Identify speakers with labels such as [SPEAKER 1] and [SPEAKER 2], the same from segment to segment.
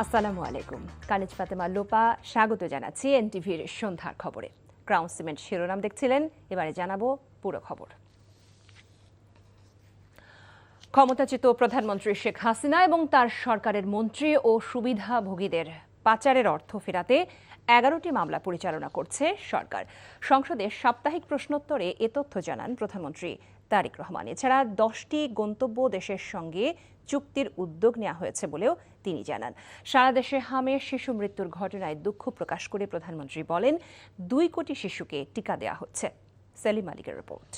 [SPEAKER 1] আসসালামু আলাইকুম। কানিজ ফাতেমা লোপা স্বাগত জানাচ্ছি এনটিভির সন্ধ্যার খবরে। ক্রাউন সিমেন্ট শিরোনাম দেখছিলেন, এবারে জানাবো পুরো খবর। ক্ষমতাচ্যুত প্রধানমন্ত্রী শেখ হাসিনা এবং তার সরকারের মন্ত্রী ও সুবিধাভোগীদের পাচারের অর্থ ফেরাতে 11টি মামলা পরিচালনা করছে সরকার। সংসদে সাপ্তাহিক প্রশ্নোত্তরে এ তথ্য জানান প্রধানমন্ত্রী তারেক রহমান। এছাড়া 10টি গন্তব্য দেশের সঙ্গে চুক্তির উদ্যোগ নেওয়া হয়েছে বলেও তিনি জানান। সারা দেশে হামের শিশু মৃত্যুর ঘটনায় দুঃখ প্রকাশ করে প্রধানমন্ত্রী বলেন, 2 কোটি শিশুকে টিকা দেওয়া হচ্ছে। সেলিম মালিকের রিপোর্ট।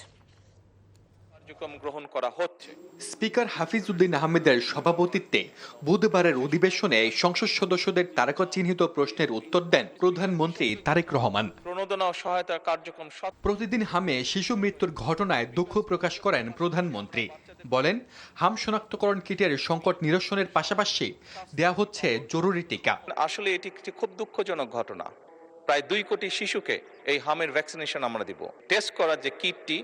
[SPEAKER 2] গ্রহণ করা হচ্ছে।
[SPEAKER 3] স্পিকার হাফিজ উদ্দিন আহমেদের সভাপতিত্বে বুধবারের অধিবেশনে সংসদ সদস্যদের তারকা চিহ্নিত প্রশ্নের উত্তর দেন প্রধানমন্ত্রী তারেক রহমান।
[SPEAKER 2] প্রণোদনা ও সহায়তা কার্যক্রম
[SPEAKER 3] প্রতিদিন হামে শিশু মৃত্যুর ঘটনায় দুঃখ প্রকাশ করেন প্রধানমন্ত্রী। বলেন, হাম শনাক্তকরণ কিটের সংকট নিরসনের পাশাপাশি দেয়া হচ্ছে জরুরি টিকা।
[SPEAKER 2] আসলে এটি একটি খুব দুঃখজনক ঘটনা। প্রায় 2 কোটি শিশুকে এই হামের ভ্যাকসিনেশন আমরা দিব। টেস্ট করার যে কিটটি,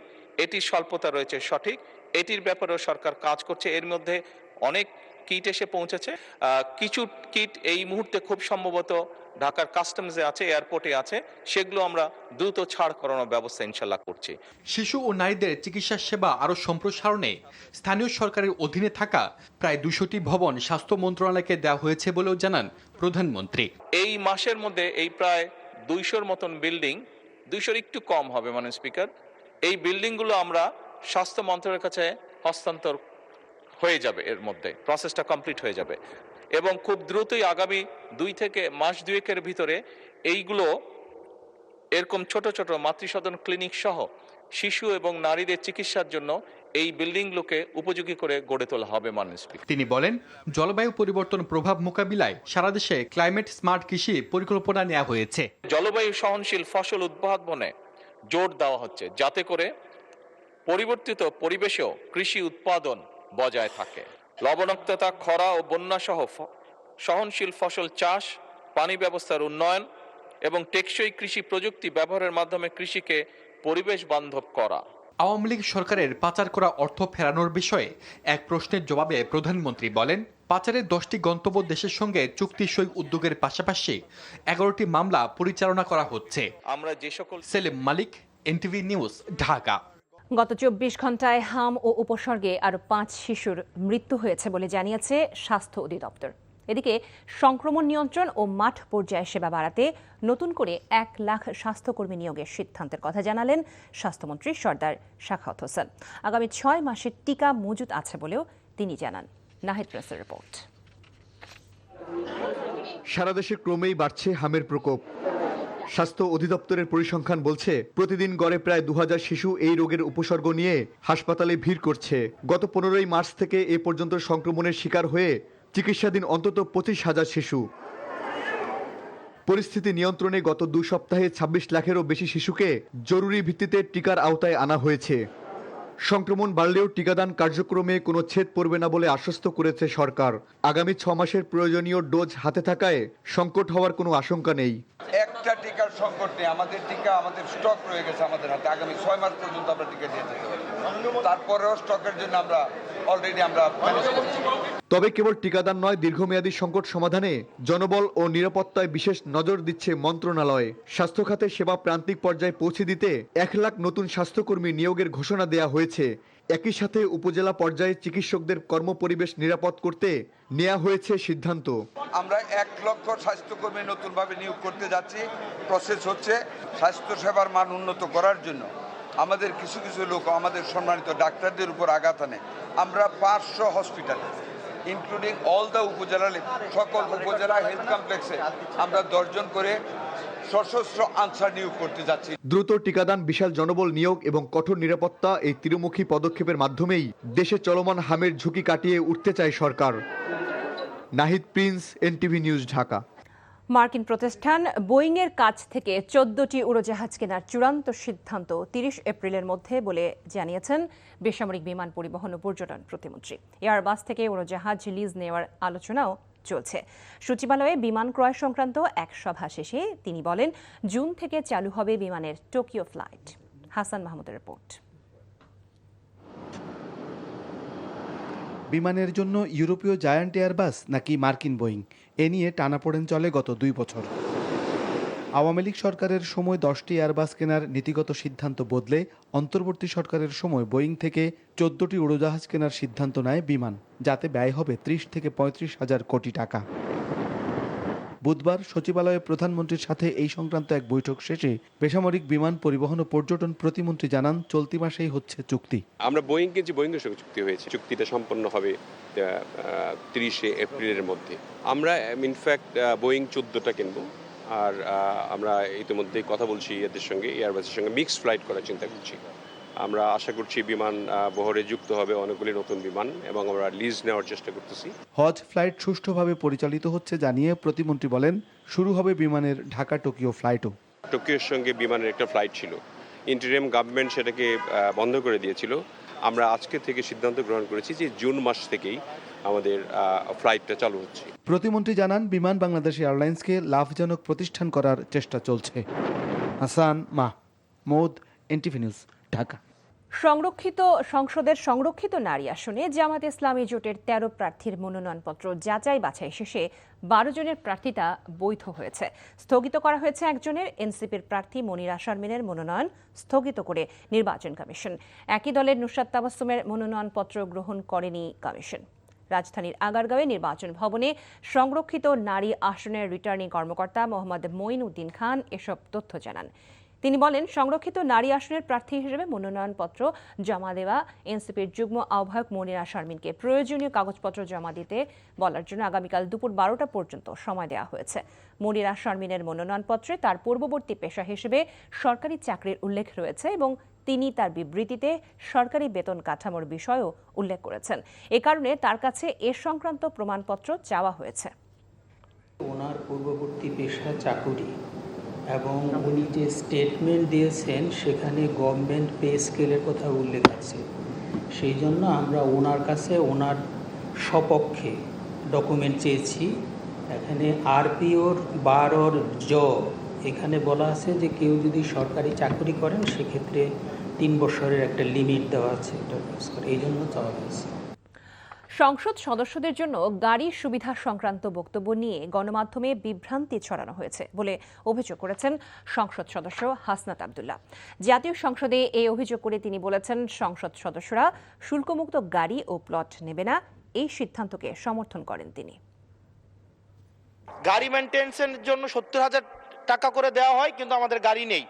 [SPEAKER 2] এটির স্বল্পতা রয়েছে, সঠিক, এটির ব্যাপারেও সরকার কাজ করছে। এর মধ্যে অনেক কিট এসে পৌঁছেছে। কিছু কিট এই মুহূর্তে খুব সম্ভবত ঢাকার কাস্টমসে আছে, এয়ারপোর্টে আছে, সেগুলো আমরা দ্রুত ছাড় করানোর ব্যবস্থা ইনশাল্লাহ করছি।
[SPEAKER 3] শিশু ও নারীদের চিকিৎসা সেবা আরও সম্প্রসারণে স্থানীয় সরকারের অধীনে থাকা প্রায় 200টি ভবন স্বাস্থ্য মন্ত্রণালয়কে দেওয়া হয়েছে বলেও জানান প্রধানমন্ত্রী।
[SPEAKER 2] এই মাসের মধ্যে এই প্রায় 200-র মতন বিল্ডিং, 200-র একটু কম হবে মাননীয় স্পিকার, এই বিল্ডিংগুলো আমরা স্বাস্থ্য মন্ত্রণালয়ের কাছে হস্তান্তর হয়ে যাবে। এর মধ্যে প্রসেসটা কমপ্লিট হয়ে যাবে এবং খুব দ্রুতই আগামী 2 থেকে মাস 2-এর ভিতরে এইগুলো এরকম ছোট ছোট মাতৃসদন ক্লিনিক সহ শিশু এবং নারীদের চিকিৎসার জন্য এই বিল্ডিংগুলোকে উপযোগী করে গড়ে তোলা হবে মাননীয় স্পিকার।
[SPEAKER 3] তিনি বলেন, জলবায়ু পরিবর্তন প্রভাব মোকাবিলায় সারা দেশে ক্লাইমেট স্মার্ট কৃষি পরিকল্পনা নেওয়া হয়েছে।
[SPEAKER 2] জলবায়ু সহনশীল ফসল উদ্ভাবনে জোর দেওয়া হচ্ছে, যাতে করে পরিবর্তিত পরিবেশেও কৃষি উৎপাদন বজায় থাকে। লবণাক্ততা, খরা ও বন্যা সহ সহনশীল ফসল চাষ, পানি ব্যবস্থার উন্নয়ন এবং টেকসই কৃষি প্রযুক্তি ব্যবহারের মাধ্যমে কৃষিকে পরিবেশ বান্ধব করা।
[SPEAKER 3] আওয়ামী লীগ সরকারের পাচার করা অর্থ ফেরানোর বিষয়ে এক প্রশ্নের জবাবে প্রধানমন্ত্রী বলেন, পাচারের 10টি গন্তব্য দেশের সঙ্গে চুক্তি সই উদ্যোগের পাশাপাশি 11টি মামলা পরিচালনা করা হচ্ছে।
[SPEAKER 2] আমরা যে সকল
[SPEAKER 3] সেলিম মালিক, এনটিভি নিউজ, ঢাকা।
[SPEAKER 1] গত 24 ঘন্টায় হাম ও উপসর্গে আরও 5 শিশুর মৃত্যু হয়েছে বলে জানিয়েছে স্বাস্থ্য অধিদপ্তর। এদিকে সংক্রমণ নিয়ন্ত্রণ ও মাঠ পর্যায়ে সেবা বাড়াতে নতুন করে 1 লাখ স্বাস্থ্যকর্মী নিয়োগের সিদ্ধান্তের কথা জানালেন স্বাস্থ্যমন্ত্রী সরদার সাখাওয়াত হোসেন। আগামী 6 মাসের টিকা মজুত আছে বলেও তিনি জানান। নাহিদ প্রেসের রিপোর্ট।
[SPEAKER 4] সারা দেশে ক্রমেই বাড়ছে হামের প্রকোপ। স্বাস্থ্য অধিদপ্তরের পরিসংখ্যান বলছে, প্রতিদিন গড়ে প্রায় 2000 শিশু এই রোগের উপসর্গ নিয়ে হাসপাতালে ভিড় করছে। গত 15ই মার্চ থেকে এ পর্যন্ত সংক্রমণের শিকার হয়ে চিকিৎসাধীন অন্তত 25,000 শিশু। পরিস্থিতি নিয়ন্ত্রণে গত 2 সপ্তাহে 26 লাখেরও বেশি শিশুকে জরুরি ভিত্তিতে টিকার আওতায় আনা হয়েছে। সংক্রমণ বাড়লেও টিকাদান কার্যক্রমে কোনো ছেদ পড়বে না বলে আশ্বস্ত করেছে সরকার। আগামী 6 মাসের প্রয়োজনীয় ডোজ হাতে থাকায় সংকট হওয়ার কোনো আশঙ্কা নেই।
[SPEAKER 5] একটা টিকার সংকট নেই, আমাদের টিকা আমাদের স্টক রয়ে গেছে আমাদের হাতে। আগামী 6 মাস পর্যন্ত আমরা টিকা দিয়ে যেতে পারি। তারপরেও স্টকের জন্য আমরা অলরেডি ম্যানেজ করছি।
[SPEAKER 4] তবে কেবল টিকাদান নয়, দীর্ঘমেয়াদী সংকট সমাধানে জনবল ও নিরাপত্তায় বিশেষ নজর দিচ্ছে মন্ত্রণালয়। স্বাস্থ্য খাতে সেবা প্রান্তিক পর্যায়ে পৌঁছে দিতে 1 লাখ নতুন স্বাস্থ্যকর্মী নিয়োগের ঘোষণা দেয়া হয়েছে। একই সাথে উপজেলা পর্যায়ে চিকিৎসকদের কর্মপরিবেশ নিরাপদ করতে নেওয়া হয়েছে সিদ্ধান্ত।
[SPEAKER 5] আমরা 1 লক্ষ স্বাস্থ্যকর্মী নতুনভাবে নিয়োগ করতে যাচ্ছি। প্রসেস হচ্ছে স্বাস্থ্য সেবার মান উন্নত করার জন্য আমাদের কিছু কিছু লোক আমাদের সম্মানিত ডাক্তারদের উপর আঘাত আনে। আমরা 500 হসপিটালে ইনক্লুডিং অল দ্য উপজেলা, সকল উপজেলা হেলথ কমপ্লেক্সে আমরা 10 জন করে সশস্ত্র আনসার নিয়োগ করতে যাচ্ছি।
[SPEAKER 4] দ্রুত টিকাদান, বিশাল জনবল নিয়োগ এবং কঠোর নিরাপত্তা, এই ত্রিমুখী পদক্ষেপের মাধ্যমেই দেশে চলমান হামের ঝুঁকি কাটিয়ে উঠতে চায় সরকার। Nahid Prince, NTV news, Dhaka.
[SPEAKER 1] মার্কিন প্রতিষ্ঠান বোয়িংয়ের কাছ থেকে 14টি উড়োজাহাজ কেনার চূড়ান্ত সিদ্ধান্ত 30 এপ্রিলের মধ্যে বলে জানিয়েছেন বেসামরিক বিমান পরিবহন ও পর্যটন প্রতিমন্ত্রী। এয়ারবাস থেকে উড়োজাহাজ লিজ নেওয়ার আলোচনাও চলছে। সচিবালয়ে বিমান ক্রয় সংক্রান্ত এক সভা শেষে তিনি বলেন, জুন থেকে চালু হবে বিমানের টোকিও ফ্লাইট। হাসান মাহমুদের রিপোর্ট।
[SPEAKER 6] বিমানের জন্য ইউরোপীয় জায়ান্ট এয়ারবাস নাকি মার্কিন বোয়িং, এ নিয়ে টানাপোড়েন চলে গত 2 বছর। আওয়ামী লীগ সরকারের সময় 10টি এয়ারবাস কেনার নীতিগত সিদ্ধান্ত বদলে অন্তর্বর্তী সরকারের সময় বোয়িং থেকে 14টি উড়োজাহাজ কেনার সিদ্ধান্ত নেয় বিমান, যাতে ব্যয় হবে 30 থেকে 35 হাজার কোটি টাকা। বুধবার সচিবালয়ে প্রধানমন্ত্রীর সাথে এই সংক্রান্ত এক বৈঠক শেষে বেসামরিক বিমান পরিবহন ও পর্যটন প্রতিমন্ত্রী জানান, চলতি মাসেই হচ্ছে চুক্তি।
[SPEAKER 7] আমরা বোয়িংয়ের সঙ্গে চুক্তি হয়েছে, চুক্তিটা সম্পন্ন হবে 30শে এপ্রিলের মধ্যে। আমরা ইনফ্যাক্ট বোয়িং 14টা কিনবো, আর আমরা ইতিমধ্যেই কথা বলছি এদের সঙ্গে, এয়ারবাসের সঙ্গে মিক্সড ফ্লাইট করার চিন্তা করছি। আমরা আশা করছি বিমান বহরে যুক্ত হবে অনেকগুলি নতুন বিমান, এবং আমরা লিজ নেওয়ার চেষ্টা করতেছি।
[SPEAKER 6] হজ ফ্লাইট সুষ্ঠুভাবে পরিচালিত হচ্ছে জানিয়ে প্রতিমন্ত্রী বলেন, শুরু হবে বিমানের ঢাকা টোকিও ফ্লাইটও।
[SPEAKER 7] টোকিওর সঙ্গে বিমানের একটা ফ্লাইট ছিল, ইন্টারিম গভর্নমেন্ট সেটাকে বন্ধ করে দিয়েছিল। আমরা আজকে থেকে সিদ্ধান্ত গ্রহণ করেছি যে জুন মাস থেকেই আমাদের ফ্লাইটটা চালু হচ্ছে।
[SPEAKER 6] প্রতিমন্ত্রী জানান, বিমান বাংলাদেশ এয়ারলাইন্সকে লাভজনক প্রতিষ্ঠান করার চেষ্টা চলছে। Hasan Mahmud, NTV news, Dhaka.
[SPEAKER 1] সংসদের সংরক্ষিত নারী আসনে জামাত ইসলামী জোটের 13 প্রার্থীর মনোনয়নপত্র যাচাই বাছাই শেষে 12 জনের প্রার্থিতা বৈধ হয়েছে। স্থগিত করা হয়েছে একজনের, এনসিপির প্রার্থী মনিরা শারমিনের মনোনয়ন স্থগিত করে নির্বাচন কমিশন। একই দলের নুসরাত তাবাসসুমের মনোনয়নপত্র গ্রহণ করেনি কমিশন। রাজধানীর আগারগাঁওয়ে নির্বাচন ভবনে সংরক্ষিত নারী আসনের রিটার্নিং কর্মকর্তা মোহাম্মদ মঈন উদ্দিন খান এসব তথ্য জানান। তিনি বলেন, সংরক্ষিত নারী আসনের প্রার্থী হিসেবে মনোনয়নপত্র জমা দেওয়া এনসিপির যুগ্ম আহ্বায়ক মনিরা শারমিনকে প্রয়োজনীয় কাগজপত্র জমা দিতে বলার জন্য আগামীকাল দুপুর 12টা পর্যন্ত সময় দেওয়া হয়েছে। মনিরা শারমিনের মনোনয়নপত্রে তার পূর্ববর্তী পেশা হিসেবে সরকারি চাকরির উল্লেখ রয়েছে এবং তিনি তার বিবৃতিতে সরকারি বেতন কাঠামোর বিষয়ও উল্লেখ করেছেন। এ কারণে তার কাছে এ সংক্রান্ত প্রমাণপত্র চাওয়া হয়েছে।
[SPEAKER 8] ওনার পূর্ববর্তী পেশা চাকুরি, এবং উনি যে স্টেটমেন্ট দিয়েছেন সেখানে গভর্নমেন্ট পে স্কেলের কথা উল্লেখ আছে। সেই জন্য আমরা ওনার কাছে ওনার সপক্ষে ডকুমেন্ট চেয়েছি। এখানে আরপিওর 12 এখানে বলা আছে যে কেউ যদি সরকারি চাকরি করেন সেক্ষেত্রে 3 বছরের একটা লিমিট দেওয়া আছে, এই জন্য চাওয়া হয়েছে।
[SPEAKER 1] সংসদ সদস্যদের জন্য গাড়ি সুবিধা সংক্রান্ত বক্তব্য নিয়ে গণমাধ্যমে বিভ্রান্তি ছড়ানো হয়েছে বলে অভিযোগ করেছেন সংসদ সদস্য হাসনাত আব্দুল্লাহ। জাতীয় সংসদে এই অভিযোগ করে তিনি বলেছেন, সংসদ সদস্যরা শুল্কমুক্ত গাড়ি ও প্লট নেবে না, এই সিদ্ধান্তকে সমর্থন করেন তিনি।
[SPEAKER 9] গাড়ি মেইনটেনেন্সের জন্য 70,000 টাকা করে দেওয়া হয়, কিন্তু আমাদের গাড়ি নেই।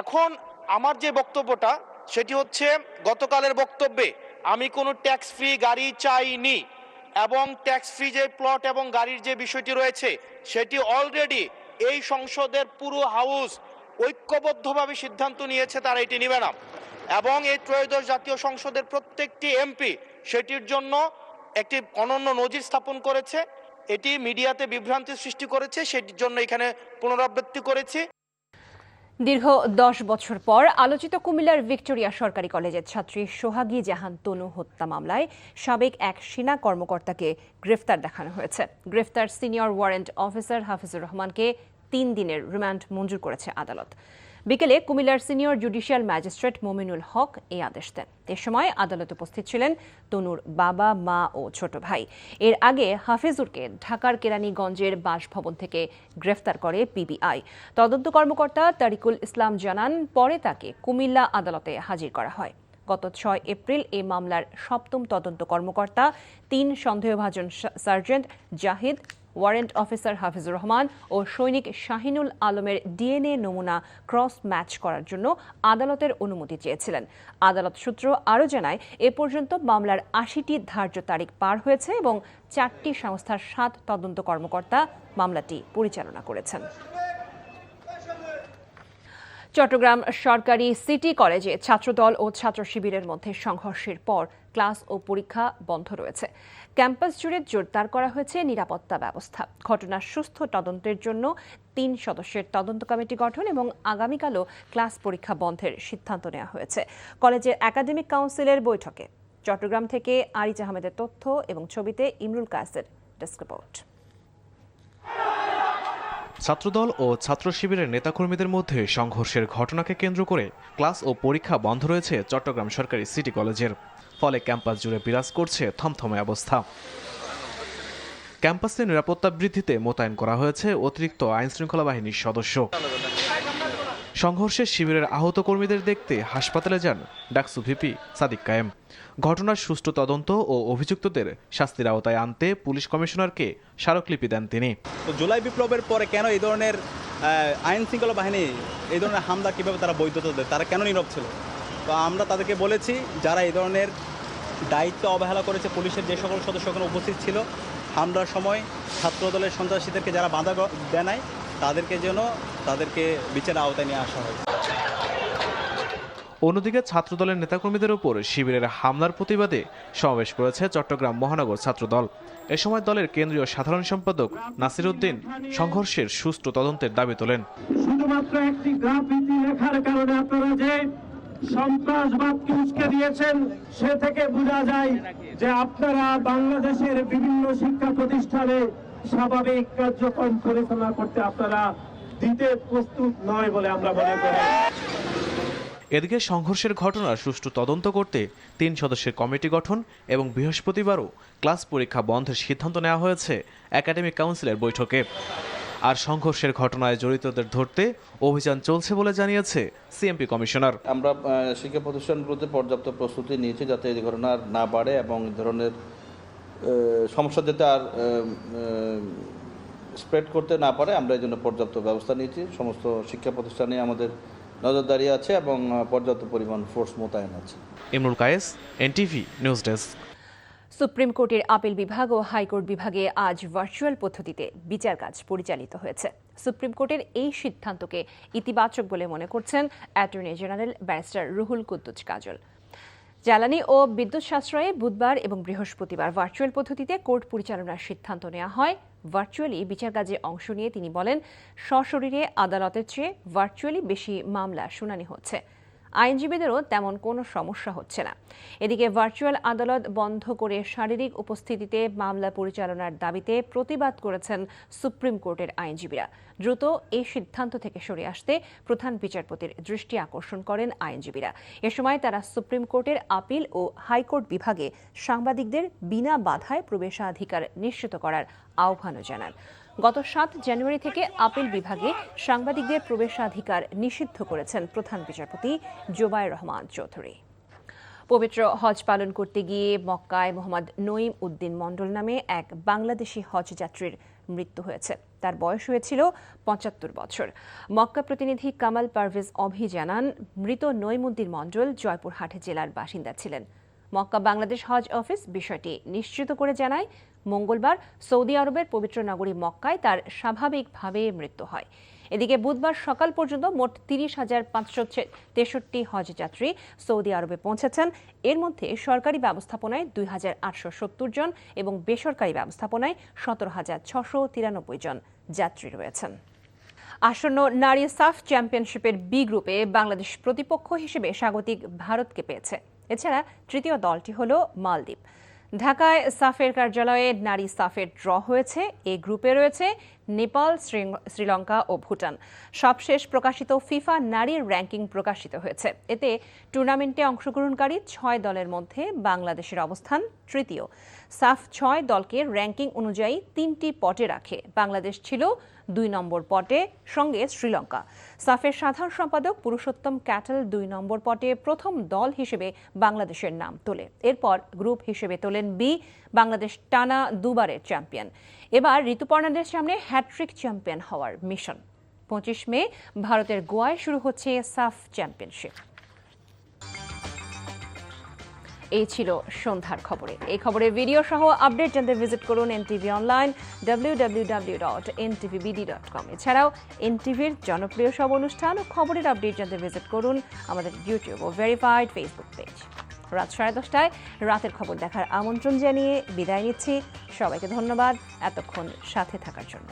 [SPEAKER 9] এখন আমার যে বক্তব্যটা সেটি হচ্ছে, গতকালের বক্তব্যে আমি কোনো ট্যাক্স ফ্রি গাড়ি চাইনি, এবং ট্যাক্স ফ্রি যে প্লট এবং গাড়ির যে বিষয়টি রয়েছে সেটি অলরেডি এই সংসদের পুরো হাউস ঐক্যবদ্ধভাবে সিদ্ধান্ত নিয়েছে তারা এটি নেবে না, এবং এই ত্রয়োদশ জাতীয় সংসদের প্রত্যেকটি এমপি সেটির জন্য একটি অনন্য নজির স্থাপন করেছে। এটি মিডিয়াতে বিভ্রান্তির সৃষ্টি করেছে, সেটির জন্য এখানে পুনরাবৃত্তি করেছি।
[SPEAKER 1] দীর্ঘ 10 বছর পর আলোচিত কুমিল্লার ভিক্টোরিয়া সরকারি কলেজের ছাত্রী সোহাগী জাহান তনু হত্যা মামলায় সাবেক এক সেনা কর্মকর্তাকে গ্রেফতার দেখানো হয়েছে। গ্রেফতার সিনিয়র ওয়ারেন্ট অফিসার হাফিজুর রহমানকে 3 দিনের রিমান্ড মঞ্জুর করেছে আদালত। বিকেলে কুমিল্লার সিনিয়র জুডিশিয়াল ম্যাজিস্ট্রেট মোমিনুল হক এই আদেশ দেন। এ সময় আদালতে উপস্থিত ছিলেন তনুর বাবা, মা ও ছোট ভাই। এর আগে হাফিজুরকে ঢাকার কেরানীগঞ্জের বাসভবন থেকে গ্রেফতার করে পিবিআই। তদন্ত কর্মকর্তা তারিকুল ইসলাম জানান, পরে তাকে কুমিল্লা আদালতে হাজির করা হয়। গত 6 এপ্রিল এই মামলার 7ম তদন্ত কর্মকর্তা 3 সন্দেহভাজন sergeant Zahid, warrant officer Hafizur Rahman ও সৈনিক শাহিনুল আলমের ডিএনএ নমুনা ক্রস ম্যাচ করার জন্য আদালতের অনুমতি চেয়েছিলেন। আদালত সূত্র আরও জানায়, এ পর্যন্ত মামলার 80টি ধার্য তারিখ পার হয়েছে এবং 4টি সংস্থার 7 তদন্ত কর্মকর্তা মামলাটি পরিচালনা করেছেন। চট্টগ্রাম সরকারি সিটি কলেজে ছাত্রদল ও ছাত্র শিবিরের মধ্যে সংঘর্ষের পর ক্লাস ও পরীক্ষা বন্ধ রয়েছে। ক্যাম্পাস জুড়ে জোরদার করা হয়েছে নিরাপত্তা ব্যবস্থা। ঘটনার সুস্থ তদন্তের জন্য 3 সদস্যের তদন্ত কমিটি গঠন এবং আগামীকালও ক্লাস পরীক্ষা বন্ধের সিদ্ধান্ত নেওয়া হয়েছে কলেজের একাডেমিক কাউন্সিলের বৈঠকে। চট্টগ্রাম থেকে আরিজ আহমেদের তথ্য এবং ছবিতে ইমরুল কায়েসের ডেস্ক রিপোর্ট।
[SPEAKER 10] ছাত্রদল ও ছাত্র শিবিরের নেতাকর্মীদের মধ্যে সংঘর্ষের ঘটনাকে কেন্দ্র করে ক্লাস ও পরীক্ষা বন্ধ রয়েছে চট্টগ্রাম সরকারি সিটি কলেজের। ফলে ক্যাম্পাস জুড়ে বিরাজ করছে থমথমে অবস্থা। ক্যাম্পাসে নিরাপত্তা বৃদ্ধিতে মোতায়েন করা হয়েছে অতিরিক্ত আইনশৃঙ্খলা বাহিনীর সদস্য। সংঘর্ষে শিবিরের আহত কর্মীদের দেখতে হাসপাতালে যান ডাকসু ভিপি সাদিক কায়েম। ঘটনার সুষ্ঠু তদন্ত ও অভিযুক্তদের শাস্তির আওতায় আনতে পুলিশ কমিশনারকে স্মারকলিপি দেন তিনি।
[SPEAKER 11] তো জুলাই বিপ্লবের পরে কেন এই ধরনের আইন শৃঙ্খলা বাহিনী এই ধরনের হামলা কিভাবে তারা বৈধতা দেয়, তারা কেন নীরব ছিল? তো আমরা তাদেরকে বলেছি যারা এই ধরনের দায়িত্ব অবহেলা করেছে, পুলিশের যে সকল সদস্য ওখানে উপস্থিত ছিল হামলার সময় ছাত্রদলের সন্ত্রাসীদেরকে যারা বাধা দেয় নাই তাদেরকে বিচারের আওতায় নিয়ে আসা হয়।
[SPEAKER 10] অন্যদিকে ছাত্রদলের নেতাকর্মীদের উপর শিবিরের হামলার প্রতিবাদে সমাবেশ করেছে চট্টগ্রাম মহানগর ছাত্রদল। এ সময় দলের কেন্দ্রীয় সাধারণ সম্পাদক নাসির উদ্দিন সংঘর্ষের সুষ্ঠু তদন্তের দাবি তোলেন।
[SPEAKER 12] শুধুমাত্র একটি গ্রাফিতি লেখার কারণে আপনারা যে সন্ত্রাসবাদকে উস্কে দিয়েছেন সে থেকে বোঝা যায় যে আপনারা বাংলাদেশের বিভিন্ন শিক্ষা প্রতিষ্ঠানে স্বাভাবিক কার্যক্রম পরিচালনা করতে আপনারা দিতে প্রস্তুত নয় বলে আমরা মনে করি।
[SPEAKER 10] এদিকে সংঘর্ষের ঘটনার সুষ্ঠু তদন্ত করতে 3 সদস্যের কমিটি গঠন এবং বৃহস্পতিবারও ক্লাস পরীক্ষা বন্ধের সিদ্ধান্ত নেওয়া হয়েছে একাডেমিক কাউন্সিলের বৈঠকে। আর সংঘর্ষের ঘটনায় জড়িতদের ধরতে অভিযান চলছে বলে জানিয়েছে সিএমপি কমিশনার।
[SPEAKER 13] আমরা শিক্ষা প্রতিষ্ঠানগুলোতে পর্যাপ্ত প্রস্তুতি নিয়েছি যাতে এই ঘটনা না বাড়ে এবং এই ধরনের সমস্যা যাতে আর স্প্রেড করতে না পারে আমরা এই জন্য পর্যাপ্ত ব্যবস্থা নিয়েছি। সমস্ত শিক্ষা প্রতিষ্ঠানে আমাদের নজরদারি আছে এবং পর্যাপ্ত পরিমাণ ফোর্স মোতায়েন আছে।
[SPEAKER 10] Imrul Kayes, NTV news desk.
[SPEAKER 1] Supreme কোর্টের আপিল বিভাগ ও হাইকোর্ট বিভাগে আজ ভার্চুয়াল পদ্ধতিতে বিচার কাজ পরিচালিত হয়েছে। সুপ্রিম কোর্টের এই সিদ্ধান্তকে ইতিবাচক বলে মনে করছেন attorney general barrister Ruhul Quddus Kajal. জ্বালানি ও বিদ্যুৎ সাশ্রয়ে বুধবার এবং বৃহস্পতিবার ভার্চুয়াল পদ্ধতিতে কোর্ট পরিচালনার সিদ্ধান্ত নেওয়া হয়। ভার্চুয়ালি বিচার কাজে অংশ নিয়ে তিনি বলেন, সশরীরে আদালতের চেয়ে ভার্চুয়ালি বেশি মামলা শুনানি হচ্ছে। আইনজীবীদেরও তেমন কোনো সমস্যা হচ্ছে না। এদিকে ভার্চুয়াল আদালত বন্ধ করে শারীরিক উপস্থিতিতে মামলা পরিচালনার দাবিতে প্রতিবাদ করেছেন সুপ্রিম কোর্টের আইনজীবীরা। দ্রুত এই সিদ্ধান্ত থেকে সরে আসতে প্রধান বিচারপতির দৃষ্টি আকর্ষণ করেন আইনজীবীরা। এ সময় তারা সুপ্রিম কোর্টের আপিল ও হাইকোর্ট বিভাগে সাংবাদিকদের বিনা বাধায় প্রবেশাধিকার নিশ্চিত করার আহ্বানও জানান। গত 7 জানুয়ারি থেকে আপিল বিভাগে সাংবাদিকদের প্রবেশাধিকার নিষিদ্ধ করেছেন প্রধান বিচারপতি জোবায়ের রহমান চৌধুরী। পবিত্র হজ পালন করতে গিয়ে মক্কায় মোহাম্মদ নঈম উদ্দিন মণ্ডল নামে এক বাংলাদেশি হজ যাত্রীর মৃত্যু হয়েছে। তার বয়স হয়েছিল 75 বছর। মক্কা প্রতিনিধি কামাল পারভেজ অভি জানান, মৃত নঈম উদ্দিন মণ্ডল জয়পুরহাট জেলার বাসিন্দা ছিলেন। মক্কা বাংলাদেশ হজ অফিস বিষয়টি নিশ্চিত করে জানায়, মঙ্গলবার সৌদি আরবের পবিত্র নগরী মক্কায় তার স্বাভাবিকভাবে মৃত্যু হয়। এদিকে বুধবার সকাল পর্যন্ত মোট 30,563 হজ যাত্রী সৌদি আরবে পৌঁছেছেন। এর মধ্যে সরকারি ব্যবস্থাপনায় 2,870 জন এবং বেসরকারি ব্যবস্থাপনায় 17,693 জন যাত্রী রয়েছেন। আসন্ন নারী সাফ চ্যাম্পিয়নশিপের বি গ্রুপে বাংলাদেশ প্রতিপক্ষ হিসেবে স্বাগতিক ভারতকে পেয়েছে। এছাড়া তৃতীয় দলটি হল মালদ্বীপ। ঢাকায় সাফের কার্যালয়ে নারী সাফের ড্র হয়েছে। এই গ্রুপে রয়েছে নেপাল, শ্রীলঙ্কা ও ভুটান। সবশেষ প্রকাশিত ফিফা নারীর র্যাঙ্কিং প্রকাশিত হয়েছে। এতে টুর্নামেন্টে অংশগ্রহণকারী 6 দলের মধ্যে বাংলাদেশের অবস্থান তৃতীয়। সাফ 6 দলকে র্যাঙ্কিং অনুযায়ী 3টি পটে রাখে। বাংলাদেশ ছিল 2 নম্বর পটে, সঙ্গে শ্রীলঙ্কা। সাফের সাধারণ সম্পাদক পুরুষোত্তম ক্যাটল 2 নম্বর পটে প্রথম দল হিসেবে বাংলাদেশের নাম তোলে। এরপর গ্রুপ হিসেবে তোলেন বি। বাংলাদেশ টানা 2বারের চ্যাম্পিয়ন। এবার ঋতুপর্ণাদের সামনে হ্যাট্রিক চ্যাম্পিয়ন হওয়ার মিশন। 25 মে ভারতের গোয়ায় শুরু হচ্ছে সাফ চ্যাম্পিয়নশিপ। এই ছিল সন্ধ্যার খবরে। এই খবরের ভিডিও সহ আপডেট জানতে ভিজিট করুন এনটিভি অনলাইন www.ntvbd.com। এছাড়াও এনটিভির জনপ্রিয় সব অনুষ্ঠান ও খবরের আপডেট জানতে ভিজিট করুন আমাদের ইউটিউব ও ভেরিফাইড ফেসবুক পেজ। রাত 10:30টায় রাতের খবর দেখার আমন্ত্রণ জানিয়ে বিদায় নিচ্ছি। সবাইকে ধন্যবাদ এতক্ষণ সাথে থাকার জন্য।